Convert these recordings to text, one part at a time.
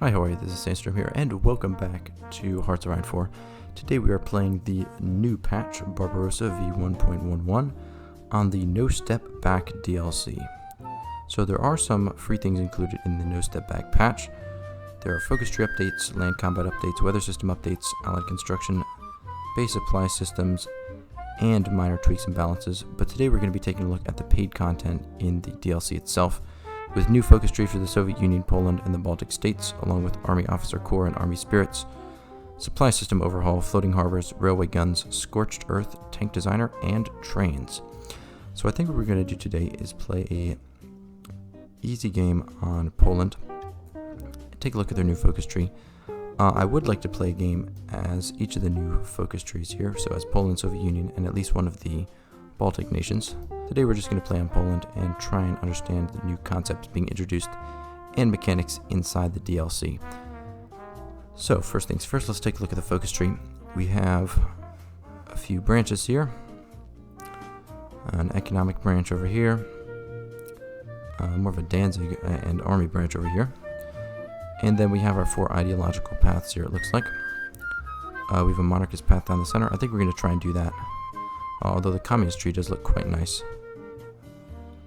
Hi, how are you? This is Sandstorm here, and welcome back to Hearts of Iron 4. Today we are playing the new patch, Barbarossa v1.11, on the No Step Back DLC. So there are some free things included in the No Step Back patch. There are focus tree updates, land combat updates, weather system updates, allied construction, base supply systems, and minor tweaks and balances. But today we're going to be taking a look at the paid content in the DLC itself, with new focus tree for the Soviet Union, Poland, and the Baltic States, along with Army Officer Corps and Army Spirits, supply system overhaul, floating harbors, railway guns, scorched earth, tank designer, and trains. So I think what we're going to do today is play a easy game on Poland, take a look at their new focus tree. I would like to play a game as each of the new focus trees here, so as Poland, Soviet Union, and at least one of the Baltic nations. Today we're just going to play on Poland and try and understand the new concepts being introduced and mechanics inside the DLC. So first things first, let's take a look at the focus tree. We have a few branches here, an economic branch over here, more of a Danzig and army branch over here, and then we have our four ideological paths here, it looks like. We have a monarchist path down the center. I think we're going to try and do that, although the communist tree does look quite nice.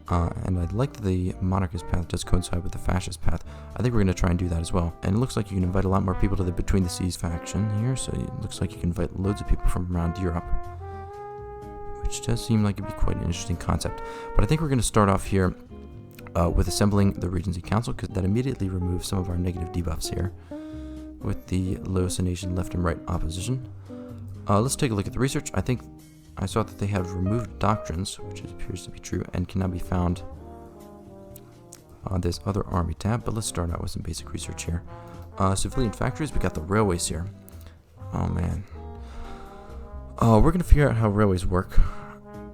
And I like that the monarchist path does coincide with the fascist path. I think we're going to try and do that as well. And it looks like you can invite a lot more people to the Between the Seas faction here, so it looks like you can invite loads of people from around Europe, which does seem like it'd be quite an interesting concept. But I think we're going to start off here with assembling the Regency Council, because that immediately removes some of our negative debuffs here with the Losa Nation left and right opposition. Let's take a look at the research. I saw that they have removed doctrines, which appears to be true, and cannot be found on this other army tab, but let's start out with some basic research here. Civilian factories, we got the railways here. Oh man. We're going to figure out how railways work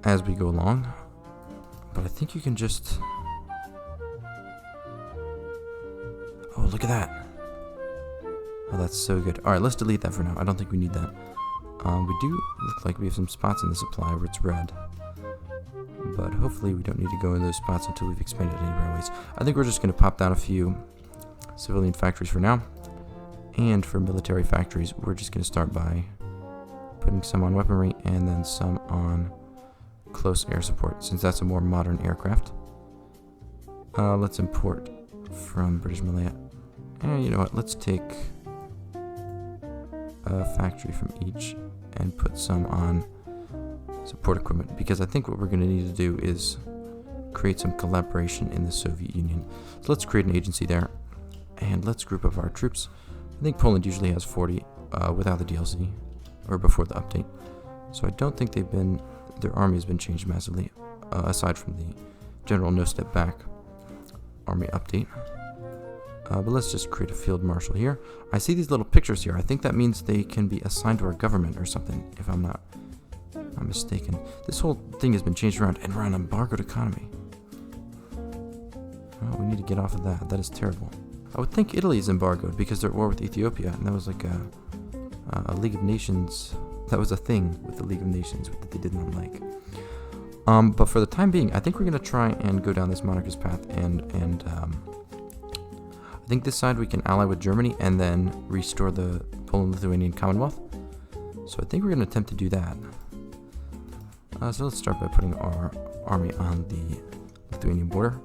as we go along, but I think you can just... Oh, look at that. Oh, that's so good. Alright, let's delete that for now. I don't think we need that. We do look like we have some spots in the supply where it's red, but hopefully we don't need to go in those spots until we've expanded any railways. I think we're just going to pop down a few civilian factories for now, and for military factories we're just going to start by putting some on weaponry and then some on close air support, since that's a more modern aircraft. Let's import from British Malaya, and you know what, let's take a factory from each and put some on support equipment, because I think what we're going to need to do is create some collaboration in the Soviet Union. So let's create an agency there, and let's group up our troops. I think Poland usually has 40 without the DLC, or before the update, so I don't think their army has been changed massively, aside from the general no step back army update. But let's just create a field marshal here. I see these little pictures here. I think that means they can be assigned to our government or something, if I'm not mistaken. This whole thing has been changed around, and we're on an embargoed economy. Oh, we need to get off of that. That is terrible. I would think Italy is embargoed because they're at war with Ethiopia, and that was like a League of Nations. That was a thing with the League of Nations that they did not like. But for the time being, I think we're going to try and go down this monarchist path, and I think this side we can ally with Germany and then restore the Poland-Lithuanian Commonwealth. So I think we're going to attempt to do that. So let's start by putting our army on the Lithuanian border.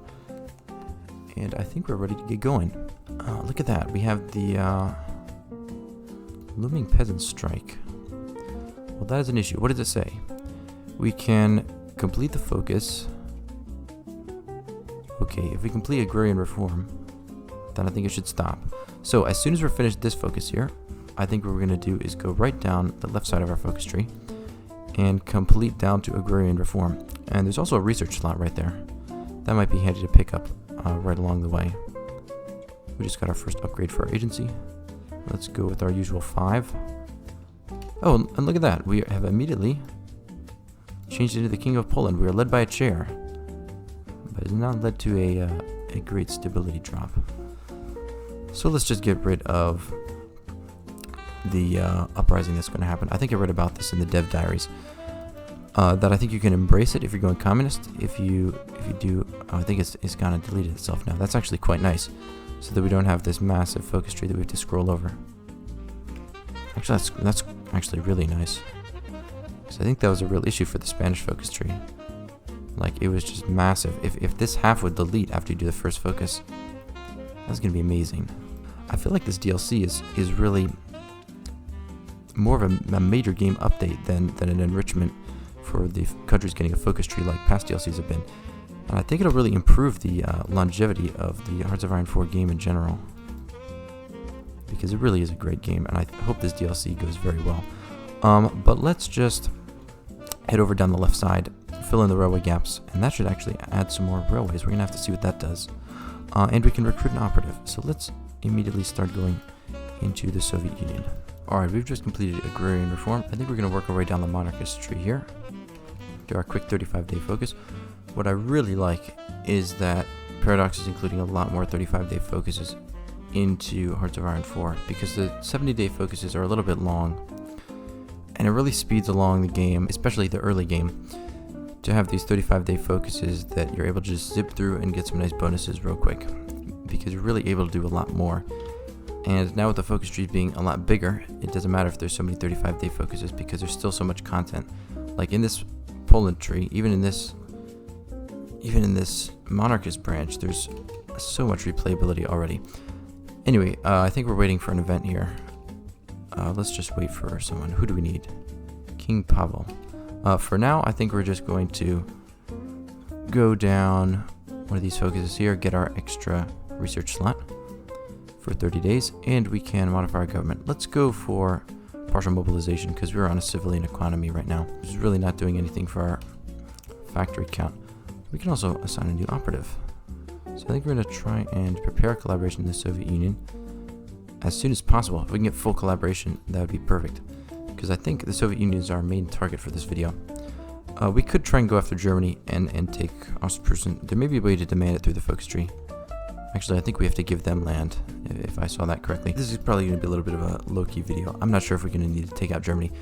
And I think we're ready to get going. Look at that. We have the looming peasant strike. Well, that is an issue. What does it say? We can complete the focus. Okay, if we complete Agrarian Reform, then I think it should stop. So as soon as we're finished this focus here, I think what we're going to do is go right down the left side of our focus tree and complete down to Agrarian Reform. And there's also a research slot right there. That might be handy to pick up right along the way. We just got our first upgrade for our agency. Let's go with our usual 5. Oh, and look at that. We have immediately changed into the King of Poland. We are led by a chair, but it has not led to a great stability drop. So let's just get rid of the uprising that's going to happen. I think I read about this in the dev diaries. that I think you can embrace it if you're going communist. If you do, I think it's kind of deleted itself now. That's actually quite nice, so that we don't have this massive focus tree that we have to scroll over. Actually, that's actually really nice, because I think that was a real issue for the Spanish focus tree. Like, it was just massive. If this half would delete after you do the first focus, that's gonna be amazing. I feel like this DLC is really more of a major game update than an enrichment for the countries getting a focus tree like past DLCs have been. And I think it'll really improve the longevity of the Hearts of Iron 4 game in general, because it really is a great game, and I hope this DLC goes very well. But let's just head over down the left side, fill in the railway gaps, and that should actually add some more railways. We're gonna have to see what that does. And we can recruit an operative. So let's immediately start going into the Soviet Union. Alright, we've just completed Agrarian Reform. I think we're going to work our way down the monarchist tree here. Do our quick 35-day focus. What I really like is that Paradox is including a lot more 35-day focuses into Hearts of Iron 4, because the 70-day focuses are a little bit long, and it really speeds along the game, especially the early game, to have these 35-day focuses that you're able to just zip through and get some nice bonuses real quick, because you're really able to do a lot more. And now with the focus tree being a lot bigger, it doesn't matter if there's so many 35-day focuses, because there's still so much content. Like in this Poland tree, even in this monarchist branch, there's so much replayability already. Anyway, I think we're waiting for an event here. Let's just wait for someone. Who do we need? King Pavel. For now, I think we're just going to go down one of these focuses here, get our extra research slot for 30 days, and we can modify our government. Let's go for partial mobilization, because we're on a civilian economy right now. This is really not doing anything for our factory count. We can also assign a new operative. So I think we're going to try and prepare a collaboration in the Soviet Union as soon as possible. If we can get full collaboration, that would be perfect, because I think the Soviet Union is our main target for this video. We could try and go after Germany and take Ostpreußen. There may be a way to demand it through the focus tree. Actually, I think we have to give them land, if I saw that correctly. This is probably going to be a little bit of a low-key video. I'm not sure if we're going to need to take out Germany.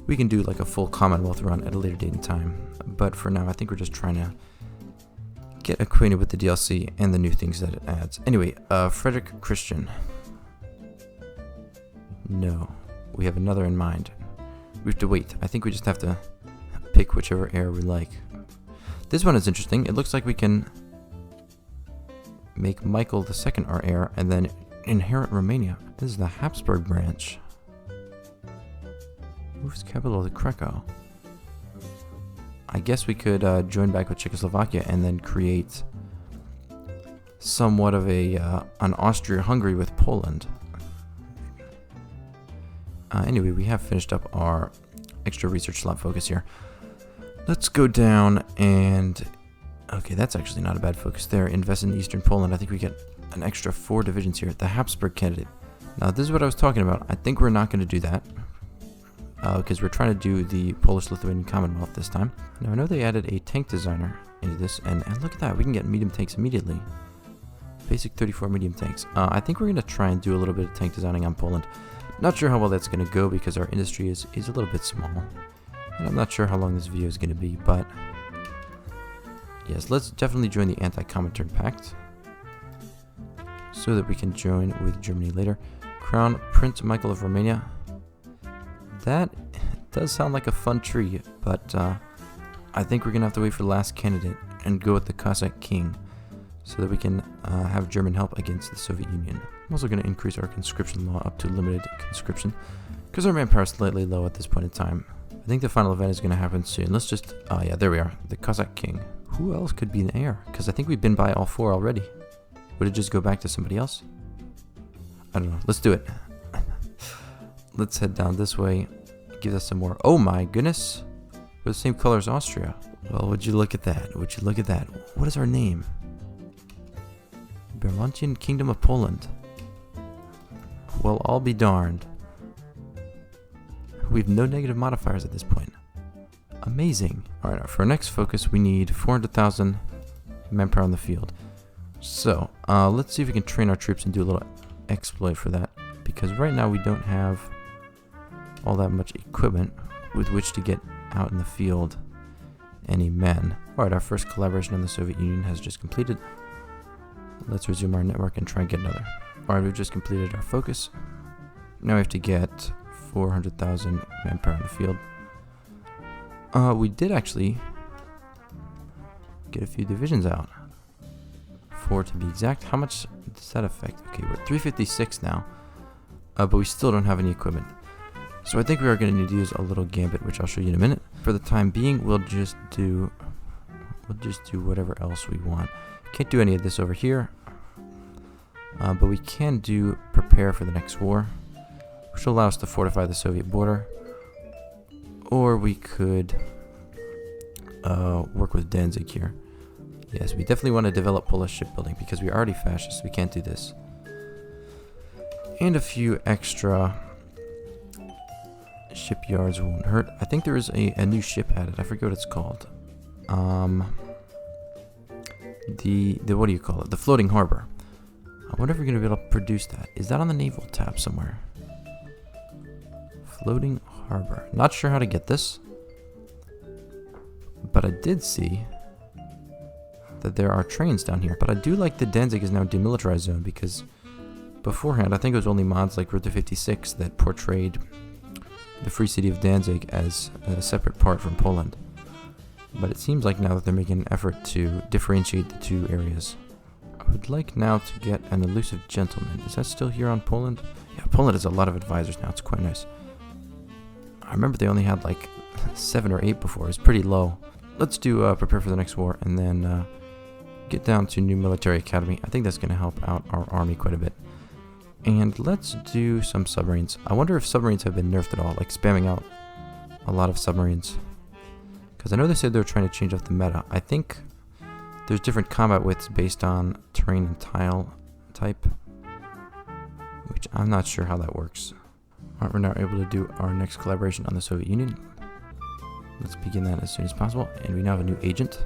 We can do like a full Commonwealth run at a later date and time. But for now, I think we're just trying to get acquainted with the DLC and the new things that it adds. Anyway, Frederick Christian. No, we have another in mind. We have to wait. I think we just have to pick whichever heir we like. This one is interesting. It looks like we can make Michael II our heir and then inherit Romania. This is the Habsburg branch. Who's capital of Krakow? I guess we could join back with Czechoslovakia and then create somewhat of an Austria-Hungary with Poland. Anyway, we have finished up our extra research slot focus here. Let's go down and... Okay, that's actually not a bad focus there. Invest in Eastern Poland. I think we get an extra 4 divisions here. The Habsburg candidate. Now, this is what I was talking about. I think we're not going to do that, because we're trying to do the Polish-Lithuanian Commonwealth this time. Now, I know they added a tank designer into this, and look at that. We can get medium tanks immediately. Basic 34 medium tanks. I think we're going to try and do a little bit of tank designing on Poland. Not sure how well that's going to go, because our industry is a little bit small. And I'm not sure how long this video is going to be, but... Yes, let's definitely join the Anti-Comintern Pact, so that we can join with Germany later. Crown Prince Michael of Romania. That does sound like a fun tree, but I think we're going to have to wait for the last candidate and go with the Cossack King, so that we can have German help against the Soviet Union. I'm also going to increase our conscription law up to limited conscription, because our manpower is slightly low at this point in time. I think the final event is going to happen soon. Let's just... yeah, there we are. The Cossack King. Who else could be an heir? Because I think we've been by all 4 already. Would it just go back to somebody else? I don't know. Let's do it. Let's head down this way. Give us some more. Oh my goodness. We're the same color as Austria. Well, would you look at that? Would you look at that? What is our name? Bermontian Kingdom of Poland. Well, I'll be darned. We have no negative modifiers at this point. Amazing. Alright, for our next focus, we need 400,000 manpower on the field. So, let's see if we can train our troops and do a little exploit for that. Because right now we don't have all that much equipment with which to get out in the field any men. Alright, our first collaboration on the Soviet Union has just completed. Let's resume our network and try and get another. Alright, we've just completed our focus. Now we have to get 400,000 manpower in the field. We did actually get a few divisions out. 4 to be exact. How much does that affect? Okay, we're at 356 now. But we still don't have any equipment. So I think we are going to need to use a little gambit, which I'll show you in a minute. For the time being, we'll just do whatever else we want. Can't do any of this over here. But we can do prepare for the next war, which will allow us to fortify the Soviet border. Or we could work with Danzig here. Yes, we definitely want to develop Polish shipbuilding because we are already fascist. We can't do this. And a few extra shipyards won't hurt. I think there is a new ship added. I forget what it's called. The what do you call it? The floating harbor. I wonder if we're going to be able to produce that. Is that on the naval tab somewhere? Floating harbor. Not sure how to get this. But I did see that there are trains down here. But I do like that Danzig is now a demilitarized zone because beforehand I think it was only mods like Route 56 that portrayed the free city of Danzig as a separate part from Poland. But it seems like now that they're making an effort to differentiate the two areas. I would like now to get an elusive gentleman. Is that still here on Poland? Yeah, Poland has a lot of advisors now. It's quite nice. I remember they only had like 7 or 8 before. It's pretty low. Let's do prepare for the next war and then get down to new military academy. I think that's going to help out our army quite a bit. And let's do some submarines. I wonder if submarines have been nerfed at all, like spamming out a lot of submarines. Because I know they said they were trying to change up the meta. I think there's different combat widths based on terrain and tile type, which I'm not sure how that works. Alright, we're now able to do our next collaboration on the Soviet Union. Let's begin that as soon as possible. And we now have a new agent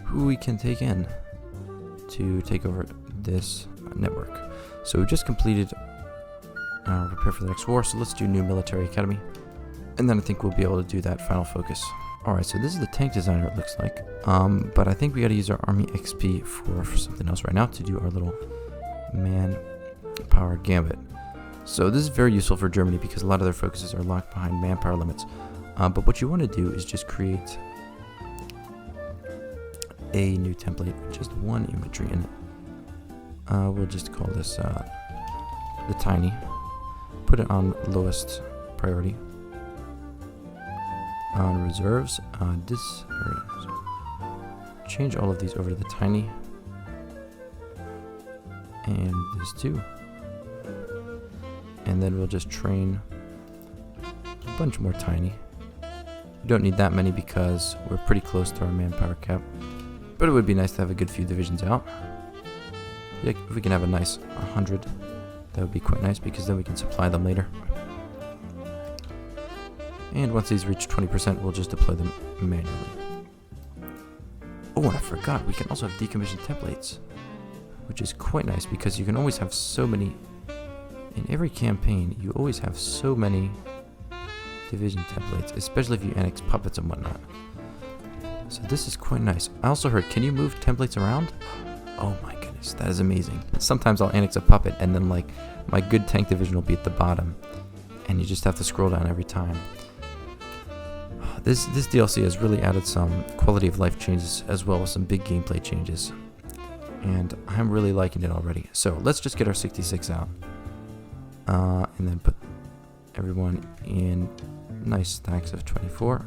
who we can take in to take over this network. So we've just completed prepare for the next war, so let's do new military academy. And then I think we'll be able to do that final focus. Alright, so this is the tank designer it looks like. But I think we gotta use our army XP for something else right now to do our little manpower gambit. So this is very useful for Germany because a lot of their focuses are locked behind manpower limits. But what you want to do is just create a new template with just one infantry in it. We'll just call this the tiny. Put it on lowest priority. On reserves, change all of these over to the tiny. And this too. And then we'll just train a bunch more tiny. We don't need that many because we're pretty close to our manpower cap. But it would be nice to have a good few divisions out. Yeah, if we can have a nice 100, that would be quite nice because then we can supply them later. And once these reach 20%, we'll just deploy them manually. Oh, and I forgot, we can also have decommissioned templates, which is quite nice because you can always have so many. In every campaign, you always have so many division templates, especially if you annex puppets and whatnot. So this is quite nice. I also heard, can you move templates around? Oh my goodness, that is amazing. Sometimes I'll annex a puppet and then like my good tank division will be at the bottom and you just have to scroll down every time. This DLC has really added some quality of life changes as well as some big gameplay changes. And I'm really liking it already. So let's just get our 66 out. And then put everyone in nice stacks of 24.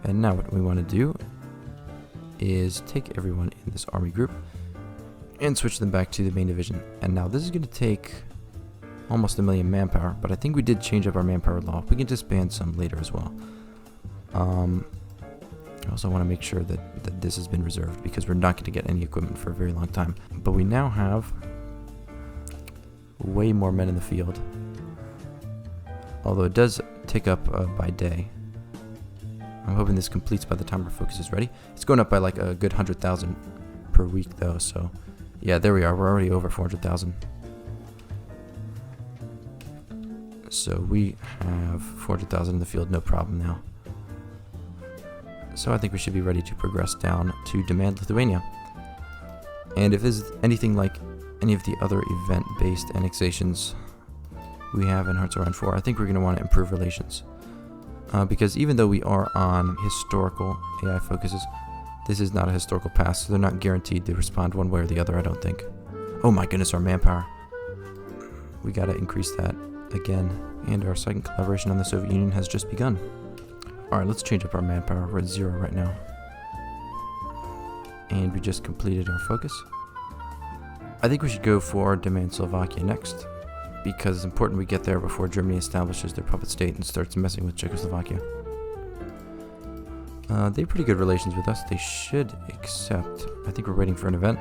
And now what we want to do is take everyone in this army group and switch them back to the main division. And now this is going to take almost 1 million manpower, but I think we did change up our manpower law. We can disband some later as well. I also want to make sure that this has been reserved because we're not going to get any equipment for a very long time. But we now have way more men in the field, although it does tick up by day. I'm hoping this completes by the time our focus is ready. It's going up by like a good 100,000 per week though, so yeah, there we are. We're already over 400,000. So we have 400,000 in the field, no problem now. So I think we should be ready to progress down to demand Lithuania. And if it's anything like any of the other event-based annexations we have in Hearts of Iron 4, I think we're going to want to improve relations. Because even though we are on historical AI focuses, this is not a historical past, so they're not guaranteed to respond one way or the other, I don't think. Oh my goodness, our manpower. We got to increase that again. And our second collaboration on the Soviet Union has just begun. Alright, let's change up our manpower. We're at 0 right now. And we just completed our focus. I think we should go for demand Slovakia next, because it's important we get there before Germany establishes their puppet state and starts messing with Czechoslovakia. They have pretty good relations with us. They should accept. I think we're waiting for an event.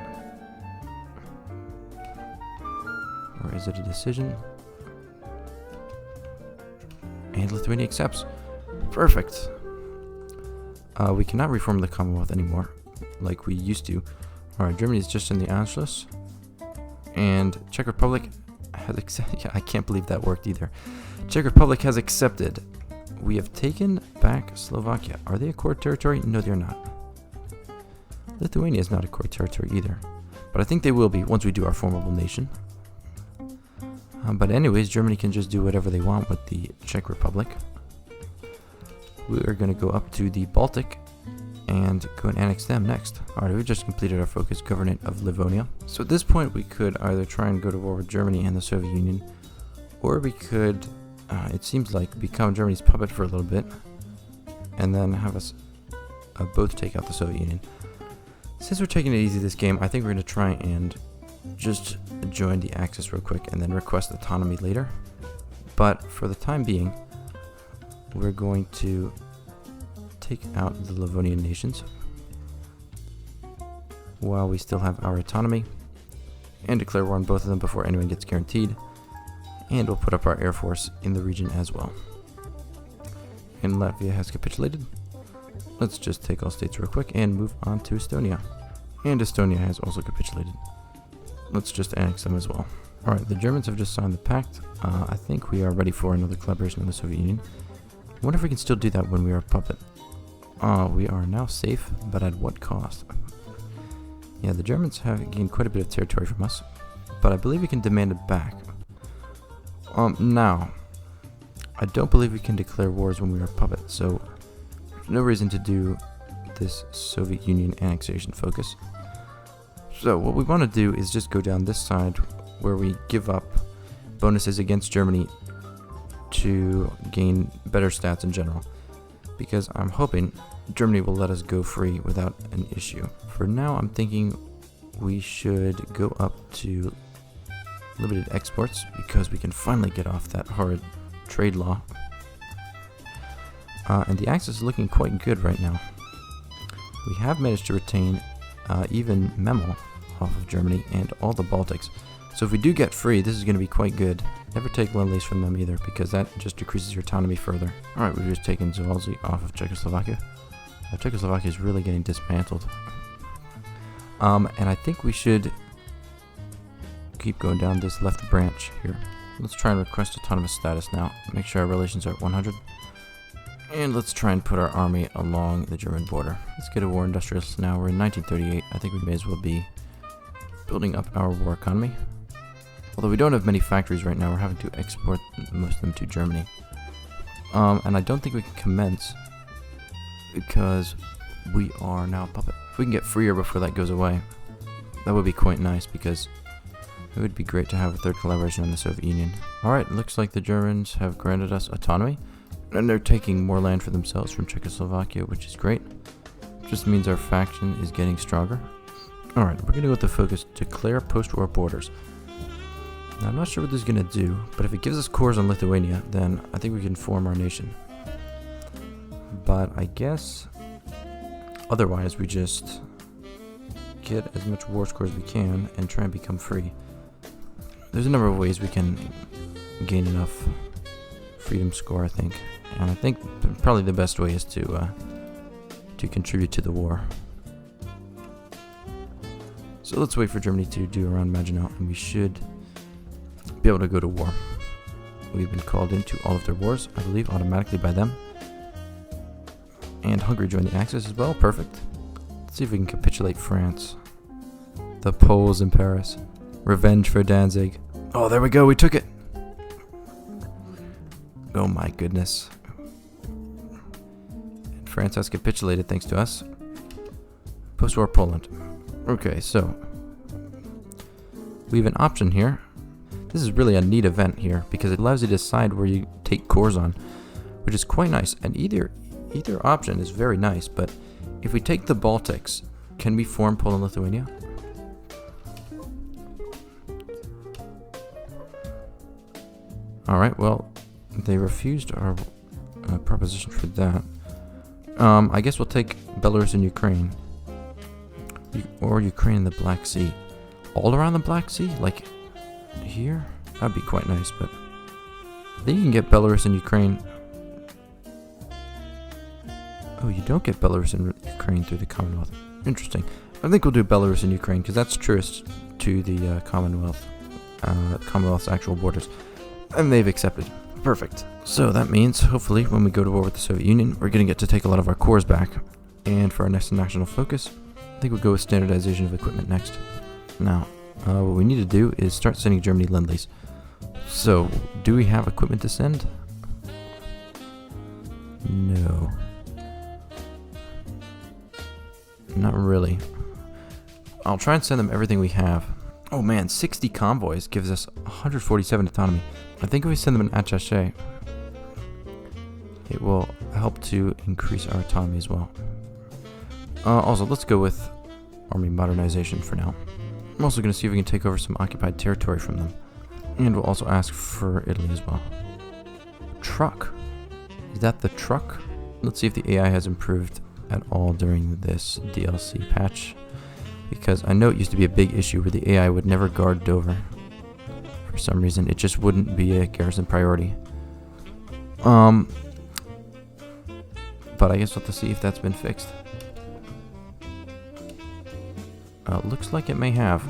Or is it a decision? And Lithuania accepts. Perfect. We cannot reform the Commonwealth anymore, like we used to. Alright, Germany is just in the Anschluss. And Czech Republic has accepted. Yeah, I can't believe that worked either. Czech Republic has accepted. We have taken back Slovakia. Are they a core territory? No, they're not. Lithuania is not a core territory either. But I think they will be once we do our formable nation. But anyways, Germany can just do whatever they want with the Czech Republic. We are going to go up to the Baltic and go and annex them next. Alright, we just completed our focus government of Livonia. So at this point we could either try and go to war with Germany and the Soviet Union, or we could, it seems like, become Germany's puppet for a little bit, and then have us both take out the Soviet Union. Since we're taking it easy this game, I think we're going to try and just join the Axis real quick and then request autonomy later. But for the time being, we're going to take out the Livonian nations while we still have our autonomy, and declare war on both of them before anyone gets guaranteed. And we'll put up our air force in the region as well. And Latvia has capitulated. Let's just take all states real quick and move on to Estonia. And Estonia has also capitulated. Let's just annex them as well. Alright, the Germans have just signed the pact. I think we are ready for another collaboration with the Soviet Union. I wonder if we can still do that when we are a puppet. We are now safe, but at what cost? Yeah, the Germans have gained quite a bit of territory from us, but I believe we can demand it back. Now, I don't believe we can declare wars when we are a puppet, so there's no reason to do this Soviet Union annexation focus. So what we want to do is just go down this side where we give up bonuses against Germany to gain better stats in general, because I'm hoping Germany will let us go free without an issue. For now, I'm thinking we should go up to limited exports, because we can finally get off that horrid trade law. And the Axis is looking quite good right now. We have managed to retain even Memel off of Germany and all the Baltics. So if we do get free, this is going to be quite good. Never take Lend-Lease from them either, because that just decreases your autonomy further. Alright, we've just taken Zaolzie off of Czechoslovakia. Czechoslovakia is really getting dismantled. And I think we should keep going down this left branch here. Let's try and request autonomous status now. Make sure our relations are at 100. And let's try and put our army along the German border. Let's get a war industrialist now. We're in 1938. I think we may as well be building up our war economy. Although we don't have many factories right now, we're having to export most of them to Germany. And I don't think we can commence because we are now a puppet. If we can get freer before that goes away, that would be quite nice, because it would be great to have a third collaboration on the Soviet Union. Alright, looks like the Germans have granted us autonomy, and they're taking more land for themselves from Czechoslovakia, which is great. Just means our faction is getting stronger. Alright, we're going to go with the focus, declare post-war borders. Now, I'm not sure what this is going to do, but if it gives us cores on Lithuania, then I think we can form our nation. But I guess otherwise we just get as much war score as we can and try and become free. There's a number of ways we can gain enough freedom score, I think. And I think probably the best way is to contribute to the war. So let's wait for Germany to do around Maginot, and we should be able to go to war. We've been called into all of their wars, I believe, automatically by them. And Hungary joined the Axis as well. Perfect. Let's see if we can capitulate France. The Poles in Paris. Revenge for Danzig. Oh, there we go. We took it. Oh my goodness. And France has capitulated thanks to us. Post-war Poland. Okay, so we have an option here. This is really a neat event here because it allows you to decide where you take cores on, which is quite nice. And either option is very nice, but if we take the Baltics, can we form Poland-Lithuania? Alright, well, they refused our proposition for that. I guess we'll take Belarus and Ukraine. Or Ukraine and the Black Sea. All around the Black Sea? Like, here? That'd be quite nice, but I think you can get Belarus and Ukraine. Oh, you don't get Belarus and Ukraine through the Commonwealth. Interesting. I think we'll do Belarus and Ukraine, because that's truest to the Commonwealth's actual borders. And they've accepted. Perfect. So that means, hopefully, when we go to war with the Soviet Union, we're going to get to take a lot of our cores back. And for our next national focus, I think we'll go with standardization of equipment next. Now, what we need to do is start sending Germany Lend-Lease. So, do we have equipment to send? No. Not really. I'll try and send them everything we have. Oh man, 60 convoys gives us 147 autonomy. I think if we send them an attaché, it will help to increase our autonomy as well. Also, let's go with army modernization for now. I'm also going to see if we can take over some occupied territory from them. And we'll also ask for Italy as well. Truck. Is that the truck? Let's see if the AI has improved at all during this DLC patch. Because I know it used to be a big issue where the AI would never guard Dover. For some reason, it just wouldn't be a garrison priority. But I guess we'll have to see if that's been fixed. Looks like it may have.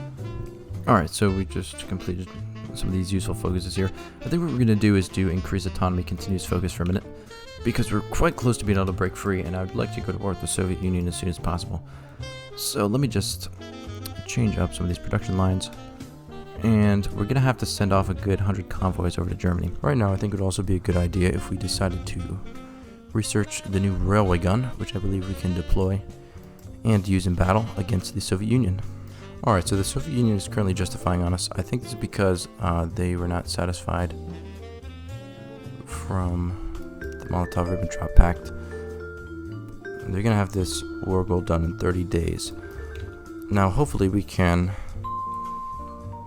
Alright, so we just completed some of these useful focuses here. I think what we're going to do is do increase autonomy continuous focus for a minute. Because we're quite close to being able to break free, and I would like to go to war with the Soviet Union as soon as possible. So let me just change up some of these production lines. And we're going to have to send off a good 100 convoys over to Germany. Right now, I think it would also be a good idea if we decided to research the new railway gun, which I believe we can deploy and use in battle against the Soviet Union. Alright, so the Soviet Union is currently justifying on us. I think this is because they were not satisfied from the Molotov-Ribbentrop Pact. They're going to have this war goal done in 30 days. Now, hopefully we can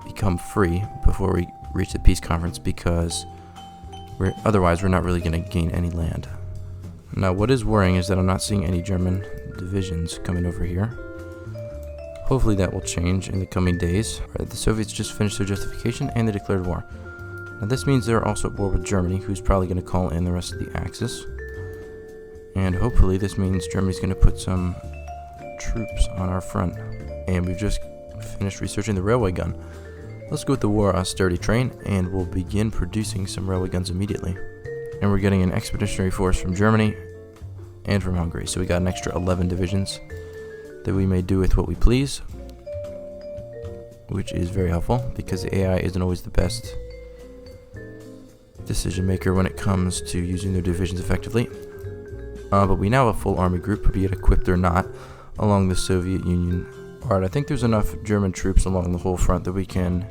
become free before we reach the peace conference, because otherwise we're not really going to gain any land. Now, what is worrying is that I'm not seeing any German divisions coming over here. Hopefully that will change in the coming days. Right, the Soviets just finished their justification and they declared war. Now this means they're also at war with Germany, who's probably going to call in the rest of the Axis. And hopefully this means Germany's going to put some troops on our front. And we've just finished researching the railway gun. Let's go with the war austerity train, and we'll begin producing some railway guns immediately. And we're getting an expeditionary force from Germany and from Hungary. So we got an extra 11 divisions that we may do with what we please, which is very helpful because the AI isn't always the best decision maker when it comes to using their divisions effectively. But we now have a full army group, be it equipped or not, along the Soviet Union. Alright, I think there's enough German troops along the whole front that we can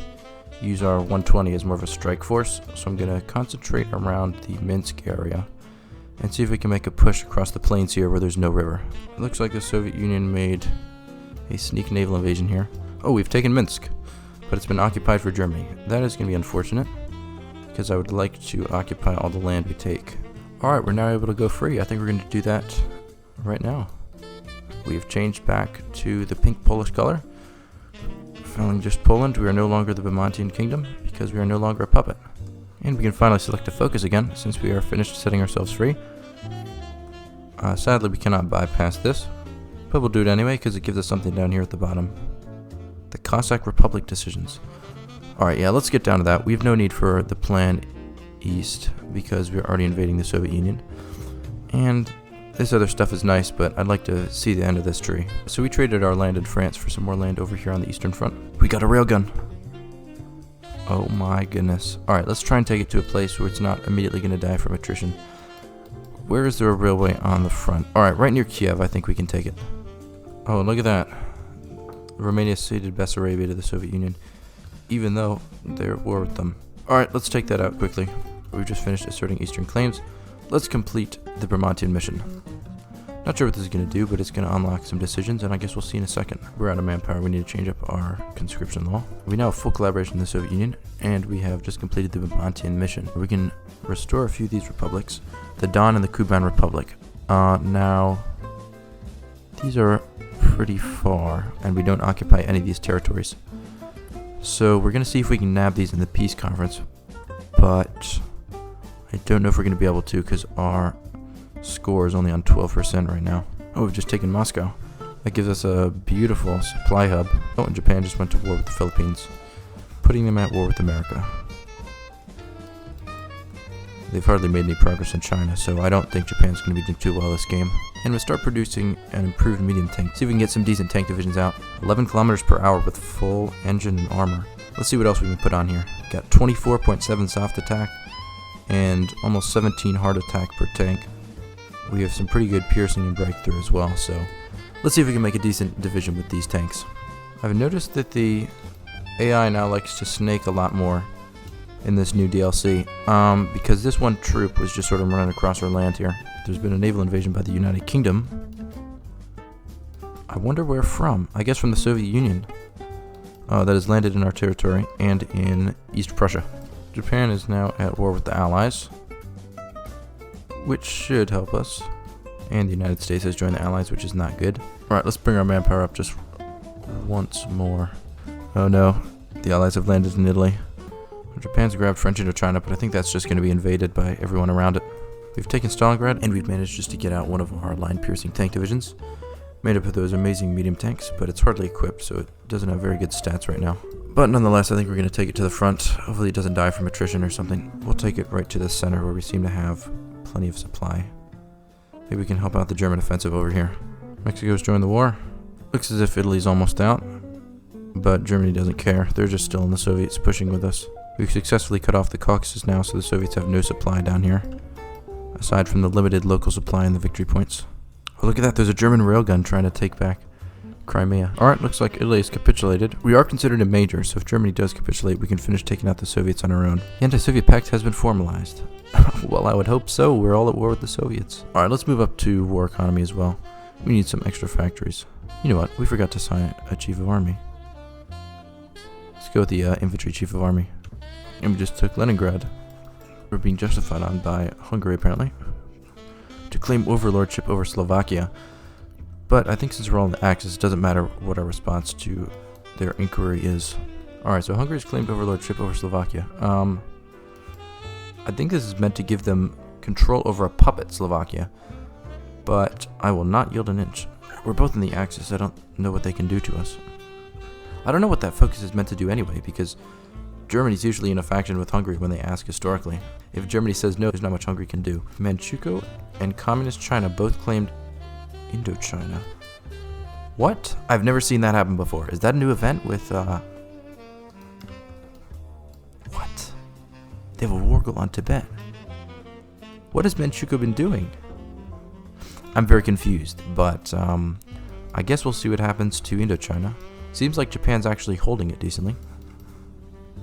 use our 120 as more of a strike force. So I'm going to concentrate around the Minsk area and see if we can make a push across the plains here where there's no river. It looks like the Soviet Union made a sneak naval invasion here. Oh, we've taken Minsk, but it's been occupied for Germany. That is going to be unfortunate, because I would like to occupy all the land we take. Alright, we're now able to go free. I think we're going to do that right now. We've changed back to the pink Polish color. Following just Poland, we are no longer the Bemontian Kingdom, because we are no longer a puppet. And we can finally select a focus again, since we are finished setting ourselves free. Sadly, we cannot bypass this, but we'll do it anyway, because it gives us something down here at the bottom. The Cossack Republic decisions. Alright, yeah, let's get down to that. We have no need for the plan east because we're already invading the Soviet Union. And this other stuff is nice, but I'd like to see the end of this tree. So we traded our land in France for some more land over here on the eastern front. We got a railgun. Oh my goodness. Alright, let's try and take it to a place where it's not immediately going to die from attrition. Where is there a railway on the front? Alright, right near Kiev, I think we can take it. Oh, look at that. Romania ceded Bessarabia to the Soviet Union, even though they're at war with them. Alright, let's take that out quickly. We've just finished asserting eastern claims. Let's complete the Bermontian mission. Not sure what this is going to do, but it's going to unlock some decisions, and I guess we'll see in a second. We're out of manpower. We need to change up our conscription law. We now have full collaboration with the Soviet Union, and we have just completed the Bermontian mission. We can restore a few of these republics. The Don and the Kuban Republic. Now, these are pretty far, and we don't occupy any of these territories. So we're going to see if we can nab these in the peace conference, but I don't know if we're going to be able to because our score is only on 12% right now. Oh, we've just taken Moscow. That gives us a beautiful supply hub. Oh, and Japan just went to war with the Philippines, putting them at war with America. They've hardly made any progress in China, so I don't think Japan's going to be doing too well this game. And we'll start producing an improved medium tank. See if we can get some decent tank divisions out. 11 kilometers per hour with full engine and armor. Let's see what else we can put on here. Got 24.7 soft attack and almost 17 hard attack per tank. We have some pretty good piercing and breakthrough as well, so let's see if we can make a decent division with these tanks. I've noticed that the AI now likes to snake a lot more in this new DLC, because this one troop was just sort of running across our land here. There's been a naval invasion by the United Kingdom. I wonder where from. I guess from the Soviet Union. That has landed in our territory and in East Prussia. Japan is now at war with the Allies, which should help us. And the United States has joined the Allies, which is not good. Alright, let's bring our manpower up just once more. Oh no, the Allies have landed in Italy. Japan's grabbed French Indochina, but I think that's just going to be invaded by everyone around it. We've taken Stalingrad, and we've managed just to get out one of our line-piercing tank divisions, made up of those amazing medium tanks, but it's hardly equipped, so it doesn't have very good stats right now. But nonetheless, I think we're going to take it to the front. Hopefully it doesn't die from attrition or something. We'll take it right to the center, where we seem to have plenty of supply. Maybe we can help out the German offensive over here. Mexico's joined the war. Looks as if Italy's almost out, but Germany doesn't care. They're just still in the Soviets, pushing with us. We've successfully cut off the Caucasus now, so the Soviets have no supply down here, aside from the limited local supply and the victory points. Oh, look at that, there's a German railgun trying to take back Crimea. Alright, looks like Italy has capitulated. We are considered a major, so if Germany does capitulate, we can finish taking out the Soviets on our own. The anti-Soviet pact has been formalized. Well, I would hope so. We're all at war with the Soviets. Alright, let's move up to war economy as well. We need some extra factories. You know what, we forgot to sign a chief of army. Let's go with the infantry chief of army. And we just took Leningrad. We're being justified on by Hungary, apparently, to claim overlordship over Slovakia. But I think since we're all in the Axis, it doesn't matter what our response to their inquiry is. Alright, so Hungary's claimed overlordship over Slovakia. I think this is meant to give them control over a puppet Slovakia. But I will not yield an inch. We're both in the Axis. I don't know what they can do to us. I don't know what that focus is meant to do anyway, because Germany's usually in a faction with Hungary when they ask historically. If Germany says no, there's not much Hungary can do. Manchukuo and Communist China both claimed Indochina. What? I've never seen that happen before. Is that a new event with, What? They have a war goal on Tibet. What has Manchukuo been doing? I'm very confused, but, I guess we'll see what happens to Indochina. Seems like Japan's actually holding it decently.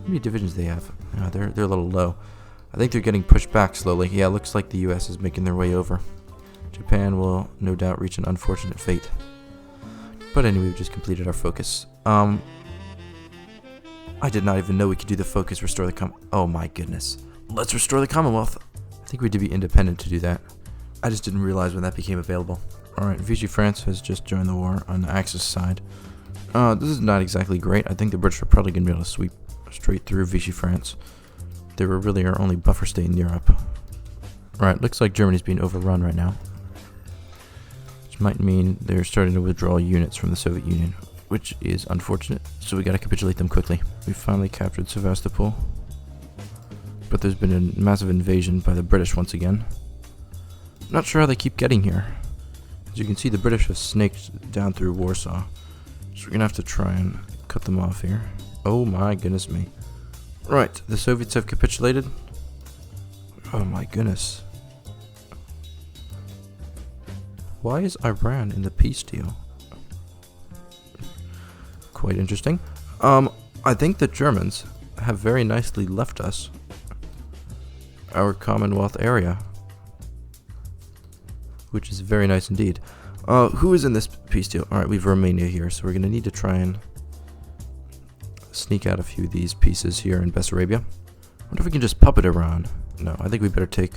How many divisions do they have? Oh, they're a little low. I think they're getting pushed back slowly. Yeah, it looks like the US is making their way over. Japan will no doubt reach an unfortunate fate. But anyway, we've just completed our focus. I did not even know we could do the focus restore the Oh my goodness. Let's restore the Commonwealth. I think we had to be independent to do that. I just didn't realize when that became available. Alright, Vichy France has just joined the war on the Axis side. This is not exactly great. I think the British are probably going to be able to sweep straight through Vichy France. They were really our only buffer state in Europe. Right, looks like Germany's being overrun right now. Which might mean they're starting to withdraw units from the Soviet Union, which is unfortunate, so we gotta capitulate them quickly. We finally captured Sevastopol. But there's been a massive invasion by the British once again. Not sure how they keep getting here. As you can see, the British have snaked down through Warsaw. So we're gonna have to try and cut them off here. Oh my goodness me. Right, the Soviets have capitulated. Oh my goodness. Why is Iran in the peace deal? Quite interesting. I think the Germans have very nicely left us our Commonwealth area, which is very nice indeed. Who is in this peace deal? Alright, we have Romania here, so we're going to need to try and sneak out a few of these pieces here in Bessarabia. I wonder if we can just puppet Iran. No, I think we better take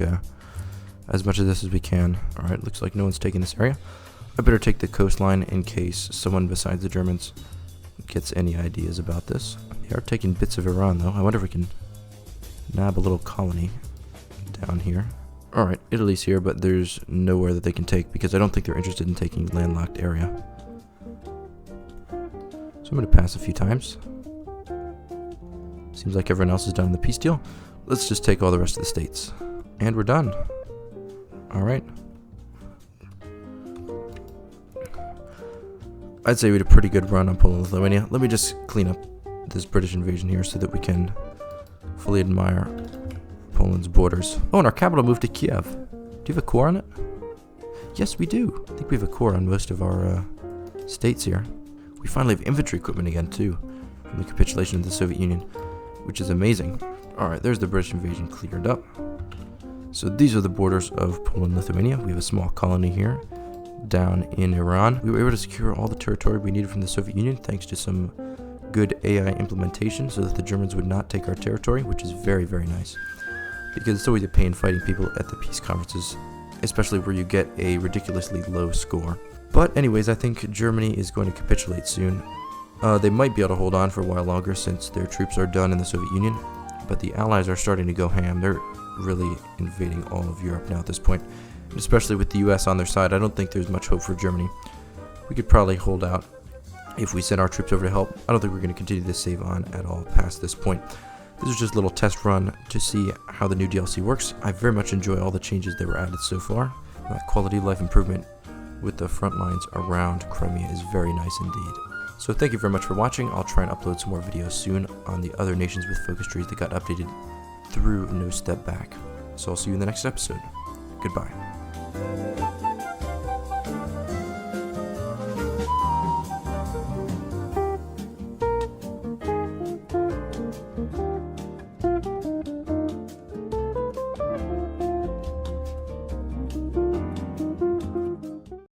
as much of this as we can. Alright, looks like no one's taking this area. I better take the coastline in case someone besides the Germans gets any ideas about this. They are taking bits of Iran, though. I wonder if we can nab a little colony down here. Alright, Italy's here, but there's nowhere that they can take because I don't think they're interested in taking landlocked area. So I'm going to pass a few times. Seems like everyone else is done in the peace deal. Let's just take all the rest of the states. And we're done. Alright. I'd say we had a pretty good run on Poland-Lithuania. Let me just clean up this British invasion here so that we can fully admire Poland's borders. Oh, and our capital moved to Kiev. Do you have a core on it? Yes, we do. I think we have a core on most of our states here. We finally have infantry equipment again, too, from the capitulation of the Soviet Union, which is amazing. Alright, there's the British invasion cleared up. So these are the borders of Poland-Lithuania. We have a small colony here down in Iran. We were able to secure all the territory we needed from the Soviet Union thanks to some good AI implementation so that the Germans would not take our territory, which is very, very nice. Because it's always a pain fighting people at the peace conferences, especially where you get a ridiculously low score. But anyways, I think Germany is going to capitulate soon. They might be able to hold on for a while longer since their troops are done in the Soviet Union, but the Allies are starting to go ham. They're really invading all of Europe now at this point. And especially with the US on their side, I don't think there's much hope for Germany. We could probably hold out if we send our troops over to help. I don't think we're going to continue to save on at all past this point. This is just a little test run to see how the new DLC works. I very much enjoy all the changes that were added so far. That quality of life improvement with the front lines around Crimea is very nice indeed. So thank you very much for watching. I'll try and upload some more videos soon on the other nations with focus trees that got updated through No Step Back. So I'll see you in the next episode. Goodbye.